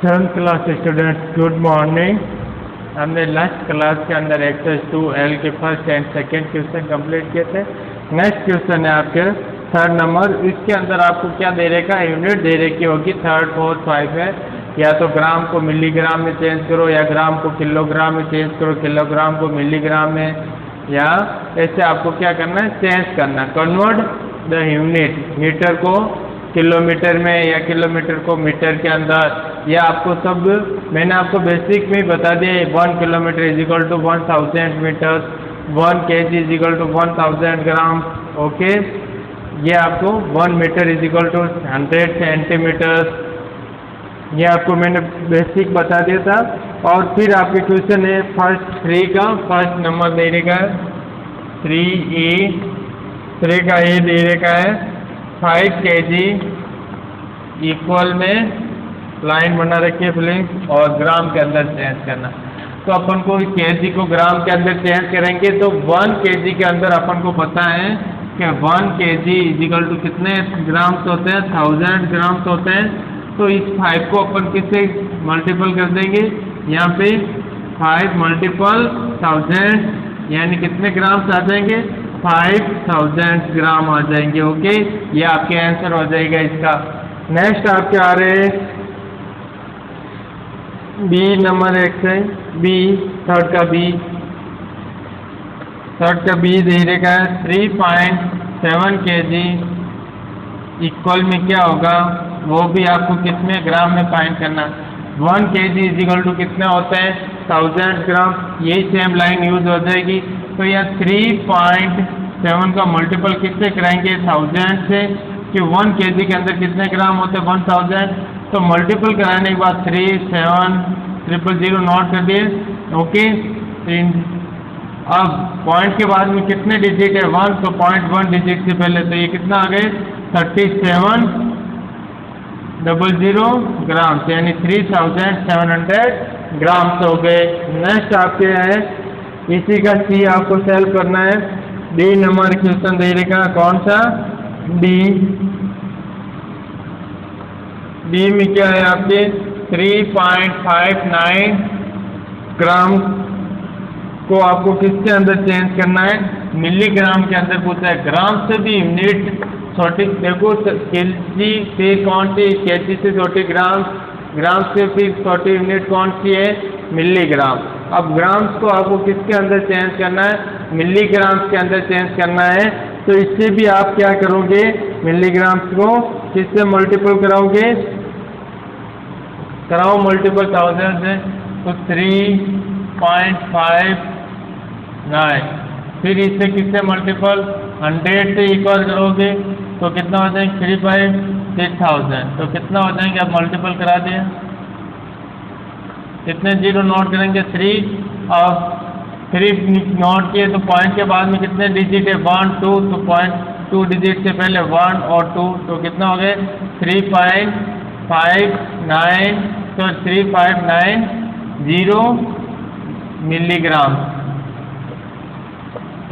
10th class students, good morning. हमने last class के अंदर एक्सरसाइज 2L के first and second question complete किए थे। नेक्स्ट क्वेश्चन है आपके 3rd नंबर। इसके अंदर आपको क्या दे रहेगा, यूनिट दे रखी होगी 3rd 4th 5 है। या तो ग्राम को मिलीग्राम में चेंज करो, या ग्राम को किलोग्राम में चेंज करो, किलोग्राम को मिलीग्राम में, या ऐसे आपको क्या करना है, चेंज करना, कन्वर्ट द यूनिट, मीटर को किलोमीटर में या किलोमीटर को मीटर के अंदर। या आपको सब मैंने आपको बेसिक में बता दिया। 1 kilometre is equal to 1000 metre, 1 kg is equal to 1000 gram. Okay, ये आपको 1 metre is equal to 100 centimetre, ये आपको मैंने बेसिक बता दिया था। और फिर आपके क्वेश्चन है फर्स्ट 3 का, फर्स्ट नंबर दे रखा है 3 का ये दे रखा है 5 kg इक्वल में लाइन बना रखी है फिलिंग, और ग्राम के अंदर चेंज करना। तो अपन को kg को ग्राम के अंदर चेंज करेंगे तो 1 kg के अंदर अपन को पता है कि 1 kg इज इक्वल टू कितने ग्राम्स होते हैं, 1000 ग्राम्स होते हैं। तो इस 5 को अपन किससे मल्टीपल कर देंगे, यहाँ पे 5 मल्टीपल 1000 यानी कितने ग्राम्स आ जाएंगे, 5000 ग्राम आ जाएंगे। ओके, ये आपके आंसर हो जाएगा इसका। नेक्स्ट आपके आ रहे बी नंबर 1 से बी, थर्ड का बी दे रखा है 3.7 kg इक्वल में क्या होगा, वो भी आपको कितने ग्राम में फाइंड करना। 1 kg इज इक्वल टू कितने होते हैं, 1000 ग्राम। यही सेम लाइन यूज हो जाएगी। तो यह 3.7 का मल्टीपल किससे कराएंगे, 1000 से, कि 1 kg के अंदर कितने ग्राम होते हैं, 1000। तो मल्टीपल कराने के बाद 37000 नोट कर दिए। ओके, अब पॉइंट के बाद में कितने डिजिट है, 1, तो 0.1 डिजिट से पहले, तो ये कितना आ गए 3700 ग्राम, यानी 3700 ग्राम्स हो गए। नेक्स्ट आपके है इसी का सी आपको सॉल्व करना है। डी नंबर क्वेश्चन दे रखा, कौन सा, डी में क्या है आपके 3.59 ग्राम को आपको किसके अंदर चेंज करना है, मिलीग्राम के अंदर पूछा है। ग्राम से भी यूनिट छोटी, देखो kg से कौन सी, kg से छोटी ग्राम, ग्राम से फिर छोटी यूनिट कौन सी है, मिलीग्राम। अब ग्राम्स को आपको किसके अंदर चेंज करना है, मिलीग्राम्स के अंदर चेंज करना है। तो इससे भी आप क्या करोगे, मिलीग्राम्स को किससे मल्टीपल कराओगे, कराओ मल्टीपल 1000 से, तो 3.59, फिर इससे किससे मल्टीपल 100 से इक्वल करोगे तो कितना हो जाएंगे 356,000। तो कितना हो जाएंगे, आप मल्टीपल करा दिए, कितने जीरो नोट करेंगे 3, और 3 नोट किए तो पॉइंट के बाद में कितने डिजिट है 1 2, तो पॉइंट 2 डिजिट से पहले 1 और 2, तो कितना हो गए 3.59, तो 3590 मिलीग्राम,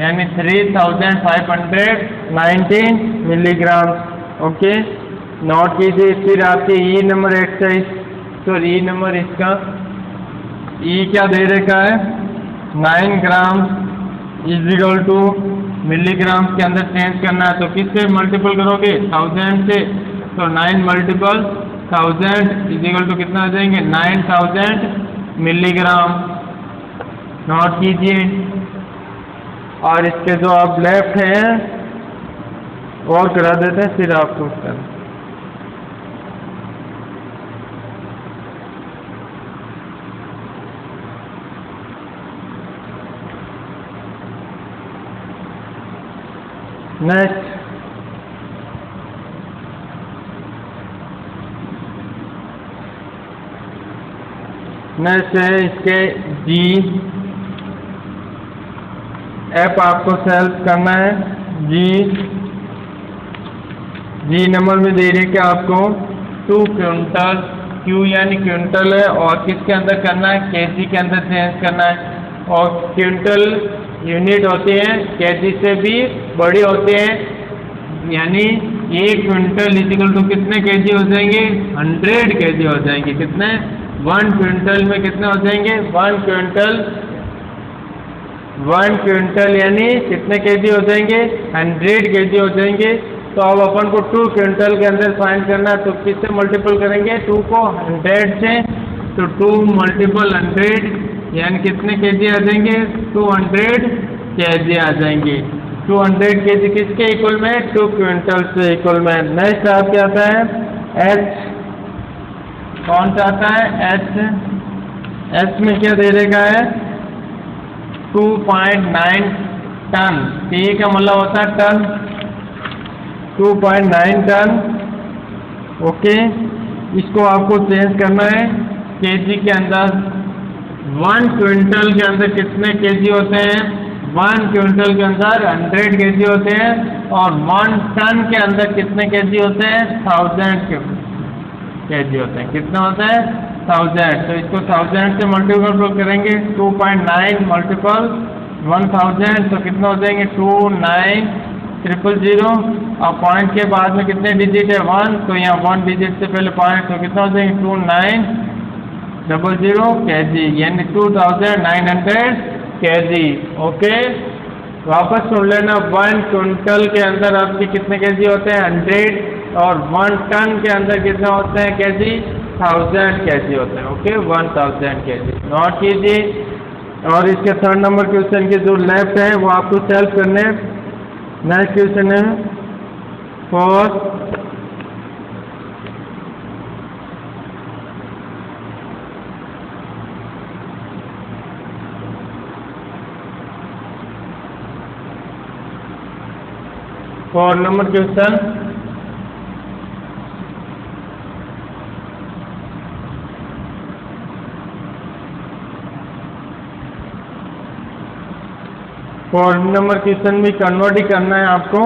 यानी 3519 मिलीग्राम। ओके, नोट कीजिए। फिर आपके ई नंबर एक्सरसाइज, तो ई नंबर इसका ई क्या दे रखा है, 9 gram is equal to milligram के अंदर चेंज करना है। तो किससे मल्टीपल करोगे, 1000 से, तो 9 मल्टीपल 1000 इज इक्वल टू कितना आ जाएंगे 9000 मिलीग्राम। नोट कीजिए। और इसके जो आप लेफ्ट हैं और करा देते हैं, फिर आपको उसका नेक्स्ट है इसके जी एफ आपको सॉल्व करना है। जी नंबर में दे रहे कि आपको 2 क्विंटल, क्यू यानी क्विंटल है, और किसके अंदर करना है, केजी के अंदर चेंज करना है। और क्विंटल यूनिट होती है, केजी से भी बड़ी होती है, यानी 1 क्विंटल इक्वल टू कितने केजी हो जाएंगे, 100 केजी हो जाएंगे। कितने, 1 क्विंटल में कितने हो जाएंगे? 1 क्विंटल यानी कितने केजी हो जाएंगे? 100 केजी हो जाएंगे। तो अब अपन को 2 क्विंटल के अंदर फाइंड करना है, तो किससे मल्टीपल करेंगे? 2 को 100 से, तो 2 मल्टीपल 100 यानी कितने केजी आ जाएंगे? 200 केजी आ जाएंगे। 200 केजी किसके इक्वल में? 2 क्विंटल से इक्वल में। नेक्स्ट आप क्या आता है? एच। कौन सा आता है? एच में क्या दे देगा है? 2.9 टन। T का मतलब होता है टन, 2.9 टन। ओके, इसको आपको चेंज करना है केजी के अंदर। 1 क्विंटल के अंदर कितने केजी होते हैं? 1 क्विंटल के अंदर 100 केजी होते हैं, और 1 टन के अंदर कितने केजी होते हैं? 1000 केजी होते हैं। कितना होता है? 1000। तो इसको 1000 से मल्टीपल करेंगे, 2.9 मल्टीपल 1000, तो कितना हो जाएंगे? 29000। और पॉइंट के बाद में कितने डिजिट है? 1, तो यहाँ 1 डिजिट से पहले पॉइंट, तो कितना हो जाएंगे? 2900 केजी यानी 2900 केजी। ओके, वापस सुन लेना। 1 क्विंटल के अंदर आपके कितने केजी होते हैं? 100, और 1 टन के अंदर कितना होते हैं केजी? 1000 केजी होते हैं। ओके, 1000 केजी नोट कीजिए। और इसके 3rd नंबर क्वेश्चन के जो लेफ्ट है वो आपको सॉल्व करने। नेक्स्ट क्वेश्चन है 4। 4 number question. Four number question भी कन्वर्ट ही करना है आपको।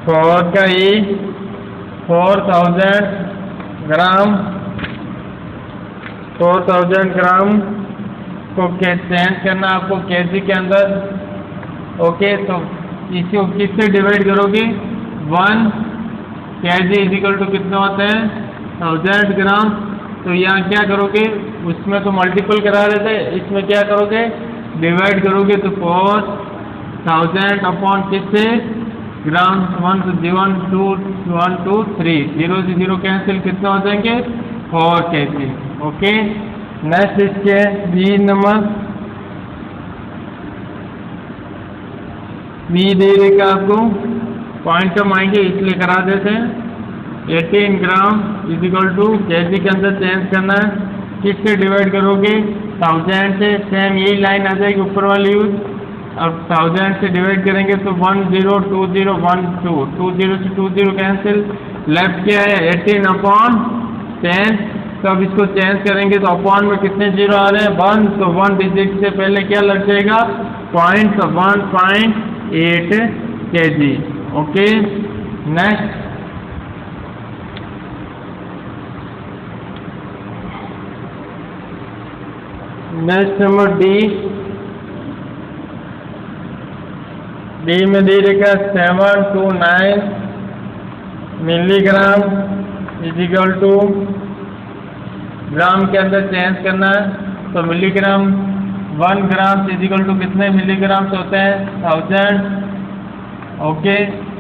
फोर का ई 4000 ग्राम, 4000 ग्राम को चेंज करना आपको केजी के अंदर। ओके, तो इसको किससे डिवाइड करोगे? 1 केजी इजिकल टू कितना होता है? 1000 ग्राम। तो यहाँ क्या करोगे? उसमें तो मल्टीपल करा रहे थे, इसमें क्या करोगे? डिवाइड करोगे। तो 4000 अपॉन किससे? ग्राम। 1 to 1 2 1 2 3 0 से 0 कैंसिल, कितना हो जाएंगे? 4 केजी। ओके, नेक्स्ट इसके बी नंबर। बी दे देगा आपको, पॉइंट कम आएंगे इसलिए करा देते हैं। 18 ग्राम इजिकल टू केजी के अंदर चेंज करना है, किससे डिवाइड करोगे? 1000 से। सेम यही लाइन आ जाएगी ऊपर वाली यूज। अब 1000 से डिवाइड करेंगे तो 10 20 1 2 20 से 20 कैंसिल, लेफ्ट क्या है? 18 अपॉन 10। तो अब इसको चेंज करेंगे तो अपॉन में कितने जीरो आ रहे हैं? 1, तो 1 डिजिट से पहले क्या लग जाएगा? पॉइंट, तो 1.8 KG. Okay, next number D में दे देगा 729 मिलीग्राम इजिकल टू ग्राम के अंदर चेंज करना है। तो मिलीग्राम 1 ग्राम इजिकल टू कितने मिलीग्राम से होते हैं? 1000। ओके,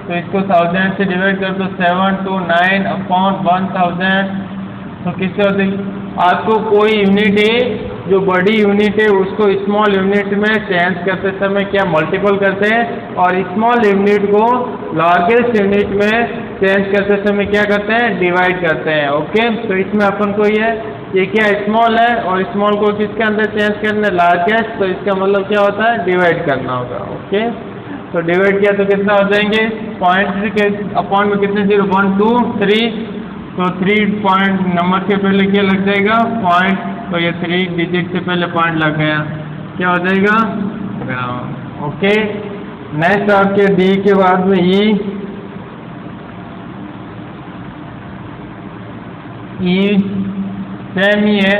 तो इसको 1000 से डिवाइड कर दो। 729 अपॉन 1000, तो किससे होते हैं? आपको कोई यूनिट है जो बड़ी यूनिट है उसको स्मॉल यूनिट में चेंज करते समय क्या मल्टीपल करते हैं, और स्मॉल यूनिट को लार्जेस्ट यूनिट में चेंज करते समय क्या करते हैं? डिवाइड करते हैं। ओके, तो इसमें अपन को ये क्या स्मॉल है, और स्मॉल को किसके अंदर चेंज करना है? लार्जेस्ट। तो इसका मतलब क्या होता है? डिवाइड करना होगा। ओके, तो डिवाइड किया तो कितना हो जाएंगे? पॉइंट के अपॉन में कितने जीरो? 1 2 3, तो 3 पॉइंट नंबर के पहले क्या लग जाएगा? पॉइंट। तो ये 3 डिजिट से पहले पॉइंट लग गया, क्या हो जाएगा? ग्राम। ओके, नेक्स्ट आपके डी के बाद में ई सेम ही है।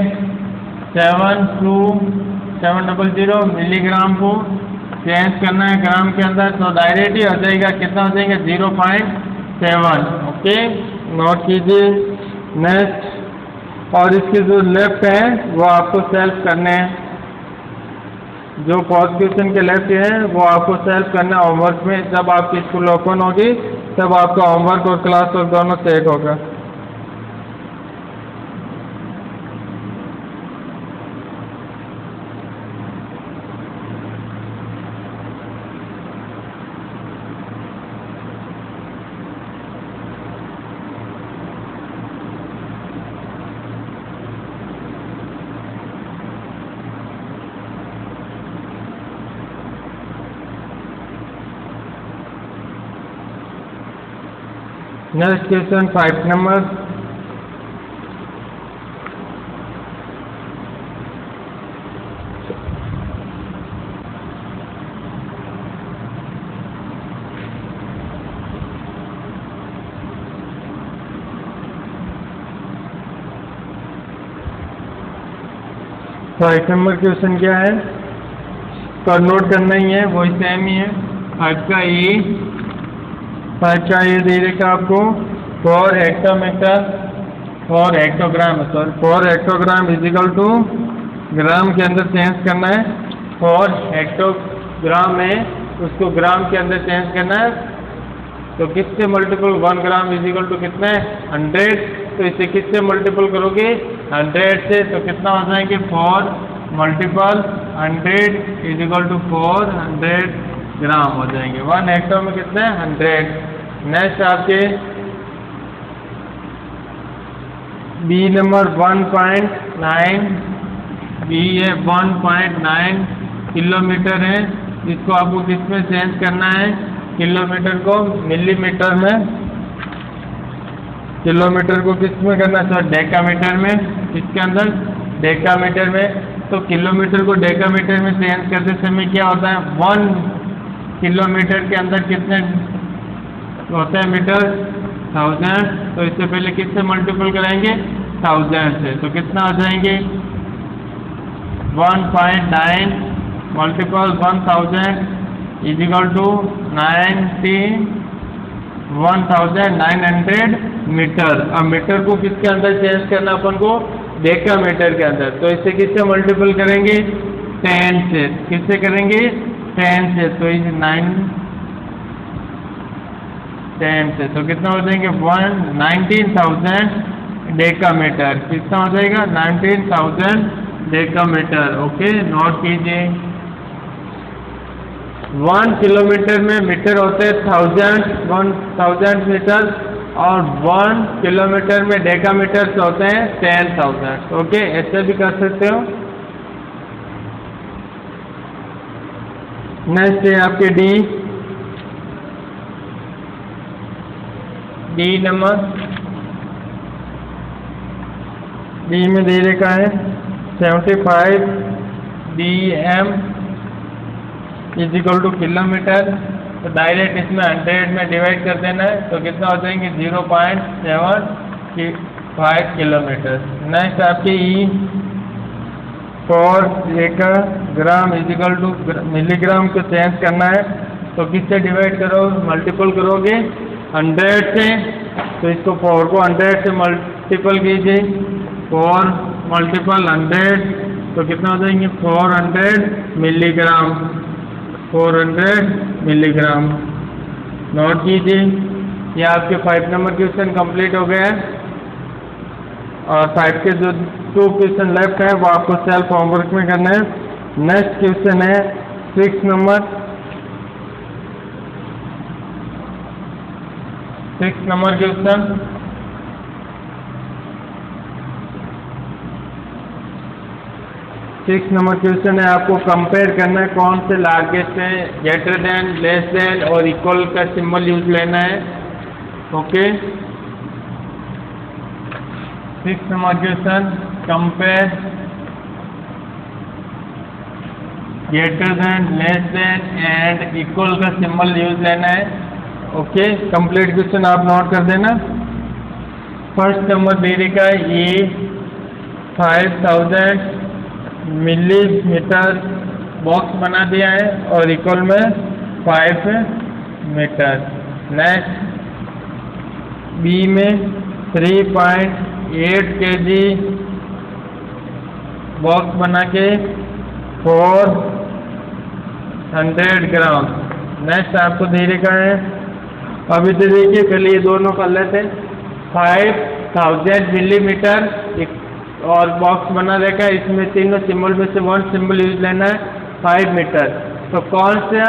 700 मिलीग्राम को चेंज करना है ग्राम के अंदर, तो डायरेक्ट ही हो जाएगा, कितना हो जाएगा 0.7। ओके, नोट कीजिए। नेक्स्ट, और इसके जो लेफ्ट है वो आपको सेल्फ करने हैं, जो फर्स्ट क्वेश्चन के लेफ्ट है वो आपको सेल्फ करना है होमवर्क में। जब आपकी स्कूल ओपन होगी तब आपका होमवर्क और क्लास वर्क दोनों सेट होगा। Next question 5 number. Five number question क्या है, पर नोट करना ही है, वही सेम ही है। 5 का ये दे देगा आपको 4 hectometre 4 hectogram, sorry 4 hectogram equal to gram के अंदर चेंज करना है। 4 हेक्टोग्राम है, उसको ग्राम के अंदर चेंज करना है, तो किससे मल्टीपल 1 ग्राम इजिकल टू कितना है 100, तो इसे किससे मल्टीपल करोगे 100 से, तो कितना हो जाएंगे 4 मल्टीपल 100 इजिकल टू 400 ग्राम हो जाएंगे। 1 हेक्टो में कितने 100। नेक्स्ट आपके बी नंबर 1.9, बी है 1.9 किलोमीटर है, इसको आपको किस में चेंज करना है, किलोमीटर को मिलीमीटर में, किलोमीटर को किस में करना है सर डेकामीटर में, इसके अंदर डेकामीटर में। तो किलोमीटर को डेकामीटर में चेंज करते समय क्या होता है 1 किलोमीटर के अंदर कितने होते हैं मीटर 1000, तो इससे पहले किससे मल्टीपल कराएंगे 1000 से, तो कितना हो जाएंगे 1.9 मल्टीपल 1000 इजिकल टू 1900 मीटर। अब मीटर को किसके अंदर चेंज करना अपन को डेकामीटर के अंदर, तो इसे किससे मल्टीपल करेंगे 10 से, किससे करेंगे 10 से, तो इस 10 से, तो कितना हो जाएंगे 19,000 डेकामीटर, कितना हो जाएगा 19,000 डेकामीटर। ओके, नोट कीजिए। 1 किलोमीटर में मीटर होते हैं 1000 मीटर, और 1 किलोमीटर में डेकामीटर होते हैं 10,000। ओके, ऐसे भी कर सकते हो। नेक्स्ट है आपके डी नंबर, डी में दे रखा है 75 dm इजिकल टू किलोमीटर, तो डायरेक्ट इसमें 100 में डिवाइड कर देना है, तो कितना हो जाएंगे 0.75 किलोमीटर। नेक्स्ट आपके ई 4 ग्राम इजिकल टू मिलीग्राम को चेंज करना है, तो किससे डिवाइड करो मल्टीपल करोगे 100 से, तो इसको 4 को 100 से मल्टीपल कीजिए, 4 मल्टीपल 100, तो कितना हो जाएंगे 400 मिलीग्राम, 400 मिलीग्राम। नोट कीजिए। ये आपके 5 नंबर क्वेश्चन कंप्लीट हो गए हैं, और 5 के जो 2 क्वेश्चन लेफ्ट है वो आपको सेल्फ होमवर्क में करना है। नेक्स्ट क्वेश्चन है 6 number, 6 number question. 6 number question है, आपको कंपेयर करना है कौन से लार्जेस्ट है, ग्रेटर देन, लेस देन और इक्वल का सिंबल यूज लेना है। Okay, 6 number question, compare greater than, less than and equal का सिंबल यूज लेना है। ओके, कंप्लीट क्वेश्चन आप नोट कर देना। फर्स्ट नंबर दे रखा है ये 5000 मिलीमीटर बॉक्स बना दिया है और इक्वल में 5 मीटर। नेक्स्ट बी में 3.8 kg बॉक्स बना के 400 ग्राम। नेक्स्ट आपको दे रखा है, अभी तो देखिए पहले ये दोनों कर लेते हैं। 5000 मिलीमीटर और बॉक्स बना रखा है, इसमें तीनों सिंबल में से 1 सिंबल यूज लेना है 5 मीटर। तो कौन सा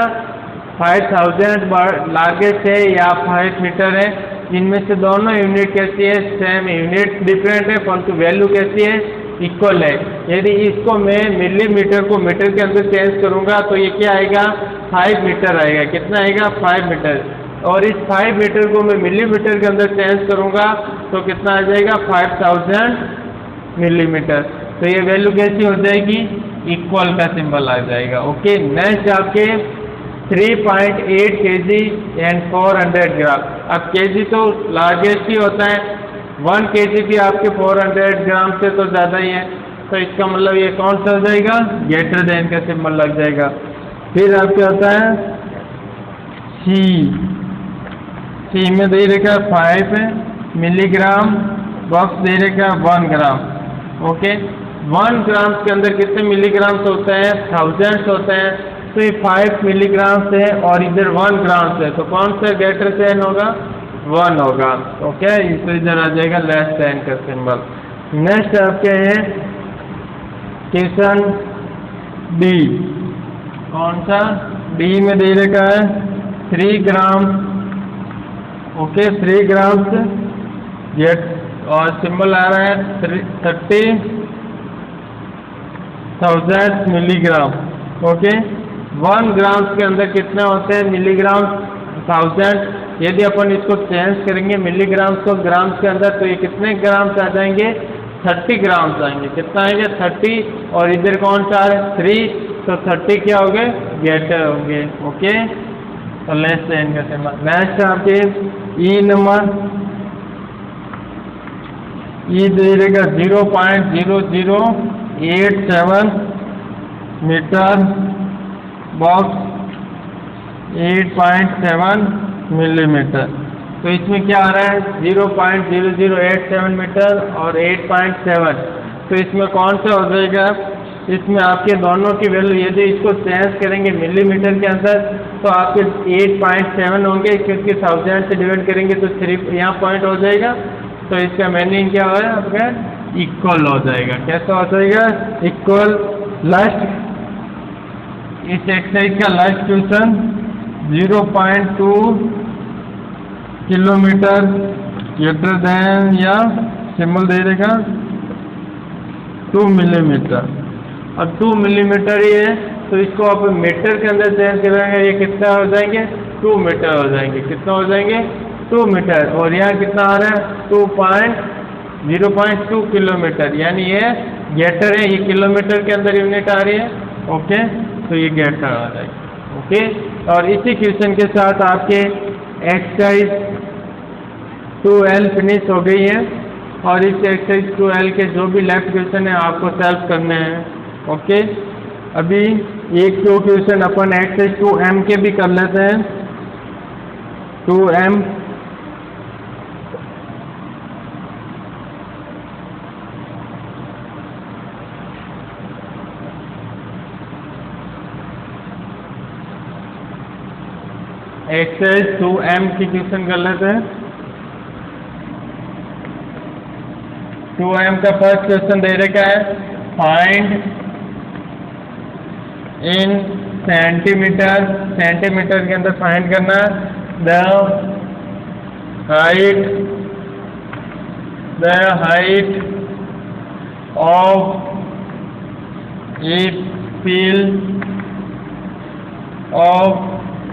5000 लार्जेस्ट है या 5 मीटर है? इनमें से दोनों यूनिट कैसी है? सेम यूनिट डिफरेंट है परंतु वैल्यू कैसी है? इक्वल है। यदि इसको मैं मिलीमीटर को मीटर के अंदर चेंज करूंगा तो ये क्या आएगा? 5 मीटर आएगा। कितना आएगा? 5 मीटर। और इस 5 मीटर को मैं मिलीमीटर के अंदर चेंज करूंगा तो कितना आ जाएगा? 5000 मिलीमीटर। तो ये वैल्यू कैसी हो जाएगी? इक्वल का सिंबल आ जाएगा। ओके, नेक्स्ट आपके 3.8 kg एंड 400 ग्राम। अब केजी तो लार्जेस्ट ही होता है, 1 kg भी आपके 400 ग्राम से तो ज़्यादा ही है, तो इसका मतलब ये कौन सा हो जाएगा? ग्रेटर देन का सिंबल लग जाएगा। फिर आपके होता है सी में दे रखा है 5 मिलीग्राम, बॉक्स दे रखा है 1 ग्राम। ओके, 1 ग्राम के अंदर कितने मिलीग्राम होते हैं? 1000 होते हैं। तो ये 5 मिलीग्राम से और इधर 1 ग्राम से, तो कौन सा ग्रेटर देन होगा? 1 होगा। ओके, तो इधर आ जाएगा लेस देन का सिंबल। नेक्स्ट आपके हैं क्वेश्चन डी। कौन सा? डी में दे रखा है 3 ग्राम। ओके, 3 ग्राम से गेट और सिंबल आ रहा है 30,000 मिलीग्राम। ओके, 1 ग्राम के अंदर कितने होते हैं? मिलीग्राम 1000। यदि अपन इसको चेंज करेंगे मिलीग्राम को ग्राम के अंदर तो ये कितने ग्राम से आ जाएंगे? 30 ग्राम से आएंगे। कितना आएंगे? 30। और इधर कौन सा है? 3, तो 30 क्या हो गए? ग्रेटर होंगे। ओके, तो लेस देन का सिंबल। नेक्स्ट आपके ई नंबर, ई दे देगा 0.0087 मीटर, बॉक्स 8.7 मिलीमीटर। तो इसमें क्या आ रहा है? 0.0087 मीटर और 8.7। तो इसमें कौन सा हो जाएगा? इसमें आपके दोनों की वैल्यू यदि इसको चेंज करेंगे मिलीमीटर के अंदर तो आपके 8.7 होंगे, क्योंकि 1000 से डिवाइड करेंगे तो 3 यहाँ पॉइंट हो जाएगा। तो इसका मीनिंग क्या है आपका? इक्वल हो जाएगा। कैसा हो जाएगा? इक्वल। लास्ट इस एक्सरसाइज का last question 0.2 kilometre greater than या सिंबल दे देगा 2 मिलीमीटर। अब 2 मिलीमीटर ही है तो इसको आप मीटर के अंदर चेंज करेंगे, ये कितना हो जाएंगे? 2 मीटर हो जाएंगे। कितना हो जाएंगे? 2 मीटर। और यहाँ कितना आ रहा है? 0.2 किलोमीटर, यानी ये ग्रेटर है, ये किलोमीटर के अंदर यूनिट आ रही है। ओके, तो ये ग्रेटर आ जाएगा। ओके, और इसी क्वेश्चन के साथ आपके एक्सरसाइज 2L फिनिश हो गई है। और इस एक्सरसाइज 2L के जो भी लेफ्ट क्वेश्चन है आपको सॉल्व करने हैं। ओके, अभी एक 2 क्वेश्चन अपन एक्सरसाइज 2M के भी कर लेते हैं। 2M एक्सरसाइज 2M की क्वेश्चन कर लेते हैं। 2M का फर्स्ट क्वेश्चन दे रखा है, फाइंड इन सेंटीमीटर, सेंटीमीटर के अंदर फाइंड करना the height of A field of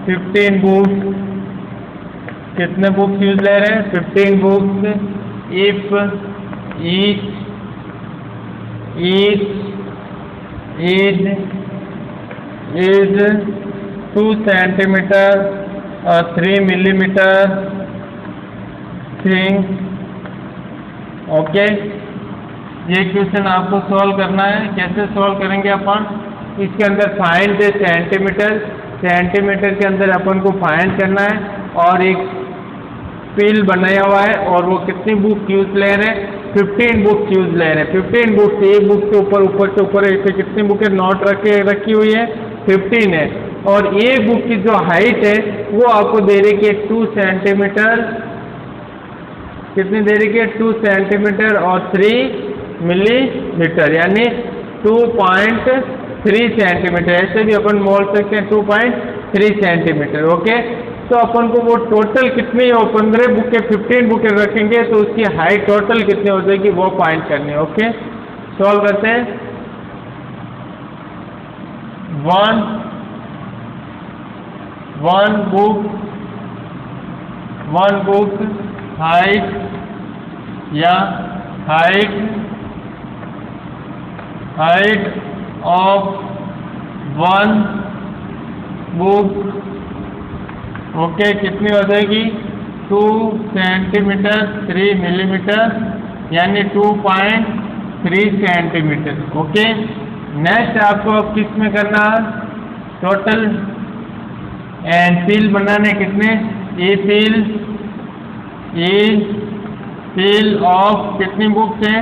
15 books. कितने बुक्स यूज ले रहे हैं? 15 books. If each is 2 centimeter or 3 millimeter thing. Okay, ये क्वेश्चन आपको सॉल्व करना है। कैसे सॉल्व करेंगे अपन? इसके अंदर फाइंड सेंटीमीटर, सेंटीमीटर के अंदर अपन को फाइंड करना है, और एक फील बनाया हुआ है, और वो कितनी बुक यूज ले रहे हैं, 15 बुक यूज ले रहे हैं। 15 बुक, एक बुक के ऊपर से ऊपर ऐसे कितनी बुकें नोट रखी हुई है, 15 है। और एक बुक की जो हाइट है वो आपको दे रही है 2 सेंटीमीटर, कितनी दे रही है, 2 सेंटीमीटर और 3 मिलीमीटर, यानी 2.3 सेंटीमीटर। ऐसे भी अपन बोल सकते हैं 2.3 सेंटीमीटर। ओके, तो अपन को वो टोटल कितनी हो, 15 बुकें 15 बुकें रखेंगे तो उसकी हाइट टोटल कितनी हो जाएगी वो फाइंड करनी है। ओके, सॉल्व करते हैं। वन बुक हाइट या height of one book, okay, कितनी हो जाएगी, 2 सेंटीमीटर 3 मिलीमीटर, यानी 2.3 सेंटीमीटर। ओके, नेक्स्ट आपको अब किस में करना है, टोटल एंड फील बनाने कितने, ए फील ऑफ कितनी बुक्स हैं,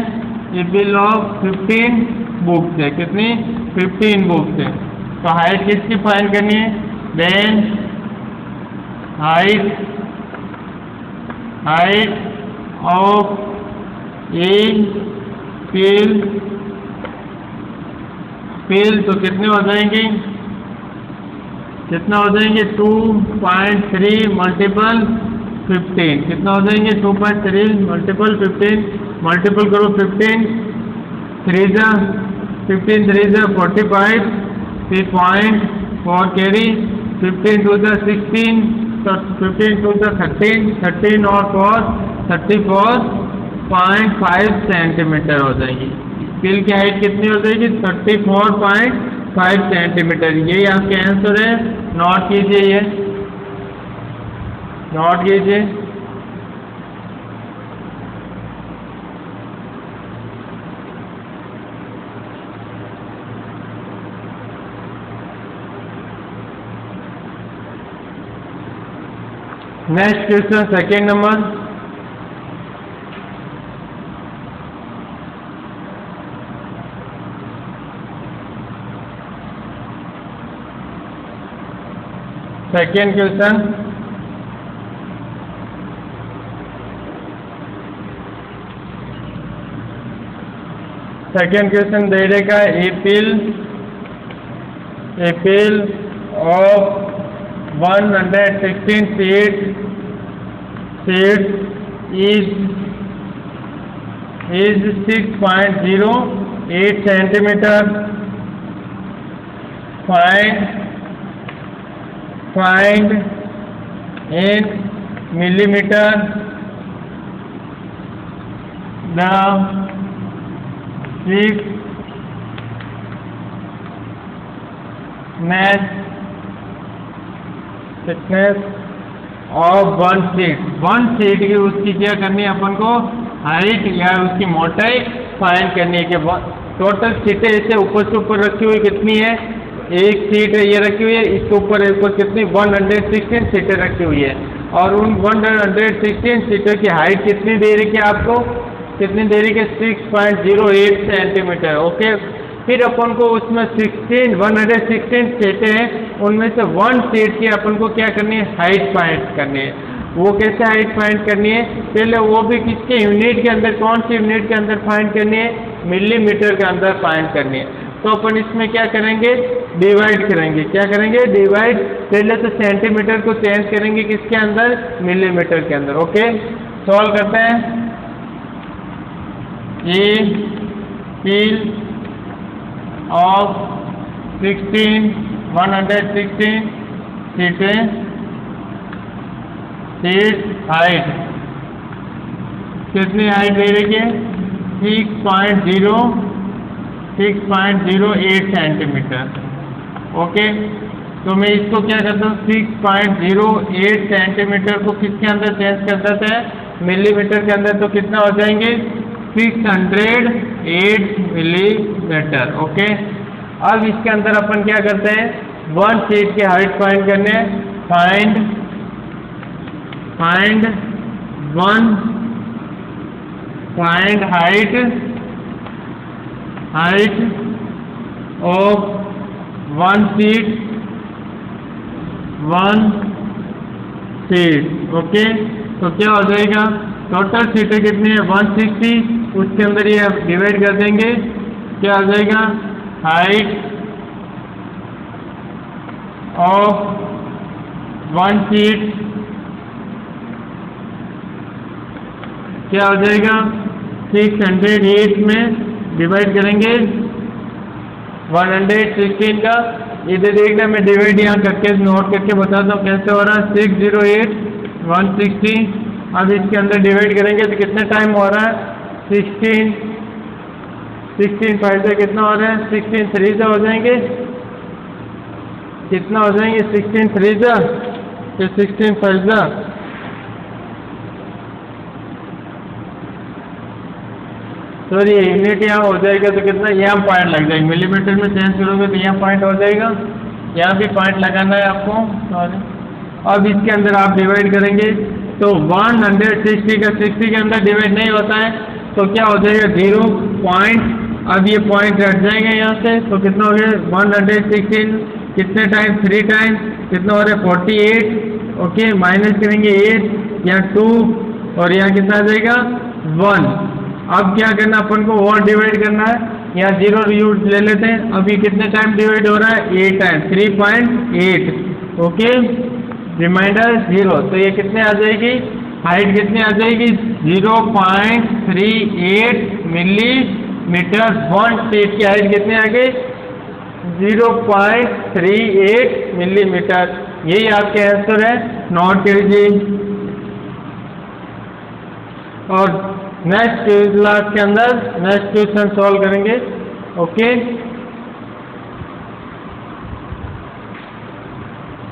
ए फील ऑफ 15 बुक्स है, कितनी, 15 बुक्स है। तो हाइट किसकी फाइंड करनी है, then height of a feel तो कितने हो जाएंगे, कितना हो जाएंगे, 2.3 मल्टीपल 15, कितना हो जाएंगे, 2.3 मल्टीपल 15, मल्टीपल करो 15 3 जा 45, 3.4 कैरी, 15 2 जा 16, तो 15 2 जा 13 और 4 34.5 सेंटीमीटर हो जाएगी। फील की हाइट कितनी हो जाएगी, 34.5 सेंटीमीटर। यही आपके आंसर है, नोट कीजिए, ये नोट कीजिए। Next question, second number, second question, दे देगा a feel of 116 seeds is 6.08 centimeter. Find in millimeter the thickness of one seat की उसकी क्या करनी है अपन को, हाइट या उसकी मोटाई फाइंड करनी है। कि टोटल सीटें ऐसे ऊपर से ऊपर रखी हुई कितनी है, एक सीट है ये रखी हुई है, इसके ऊपर कितनी 116 सीटें रखी हुई है, और उन 116 सीटों की हाइट कितनी दे रही है आपको, कितनी दे रही है, 6.08 सेंटीमीटर। ओके, फिर अपन को उसमें 116 सीटें हैं, उनमें से 1 सीट की अपन को क्या करनी है, हाइट फाइंड करनी है। वो कैसे हाइट फाइंड करनी है, पहले वो भी किसके यूनिट के अंदर, कौन सी यूनिट के अंदर फाइंड करनी है, मिलीमीटर के अंदर फाइंड करनी है। तो अपन इसमें क्या करेंगे, डिवाइड करेंगे, क्या करेंगे, डिवाइड। पहले तो सेंटीमीटर को चेंज करेंगे किसके अंदर, मिलीमीटर के अंदर। ओके, सॉल्व करते हैं। ए फील ऑफ 116 सीटें, सीट हाइट कितनी हाइट दे रही है, 6.08 सेंटीमीटर। ओके, तो मैं इसको क्या करता हूँ, 6.08 सेंटीमीटर को किसके अंदर चेंज कर देते हैं, मिलीमीटर के अंदर, तो कितना हो जाएंगे, 608 मिलीमीटर। ओके, अब इसके अंदर अपन क्या करते हैं, वन सीट की हाइट फाइंड करने हैं। Find height of one seat okay. तो क्या हो जाएगा, टोटल सीटें कितनी है 160, उसके अंदर ये डिवाइड कर देंगे, क्या हो जाएगा, हाइट ऑफ वन सीट क्या हो जाएगा 608 में डिवाइड करेंगे 116 का। इधर देखना मैं डिवाइड यहाँ करके नोट करके बताता हूँ कैसे हो रहा है। 608 160, अब इसके अंदर डिवाइड करेंगे तो कितने टाइम हो रहा है, 16 5 से कितना हो रहा है, 16 3 से हो जाएंगे, कितना हो जाएंगे 16 3 से, 16 5 से, सॉरी यूनिट यहाँ हो जाएगा तो कितना, यहाँ पॉइंट लग जाएगा, मिलीमीटर में चेंज करोगे तो यहाँ पॉइंट हो जाएगा, यहाँ भी पॉइंट लगाना है आपको। सॉरी, अब इसके अंदर आप डिवाइड करेंगे तो 160 का 60 के अंदर डिवाइड नहीं होता है तो क्या हो जाएगा 0 पॉइंट। अब ये पॉइंट हट जाएंगे यहाँ से तो कितना हो गया 116, कितने टाइम 3 टाइम, कितना हो रहा है 48, ओके। माइनस करेंगे 8, यहाँ 2 और यहाँ कितना आ जाएगा 1। अब क्या करना अपन को, और डिवाइड करना है, यहाँ 0 यूज ले लेते हैं। अभी कितने टाइम डिवाइड हो रहा है 8 टाइम, 3.8, ओके। रिमाइंडर 0, तो ये कितने आ जाएगी, हाइट कितनी आ जाएगी 0.38 मिलीमीटर। वन सीट की हाइट कितनी आ गई 0.38 मिलीमीटर। यही आपके आंसर है, नोट कीजिए। और नेक्स्ट क्लास के अंदर नेक्स्ट क्वेश्चन सॉल्व करेंगे, ओके।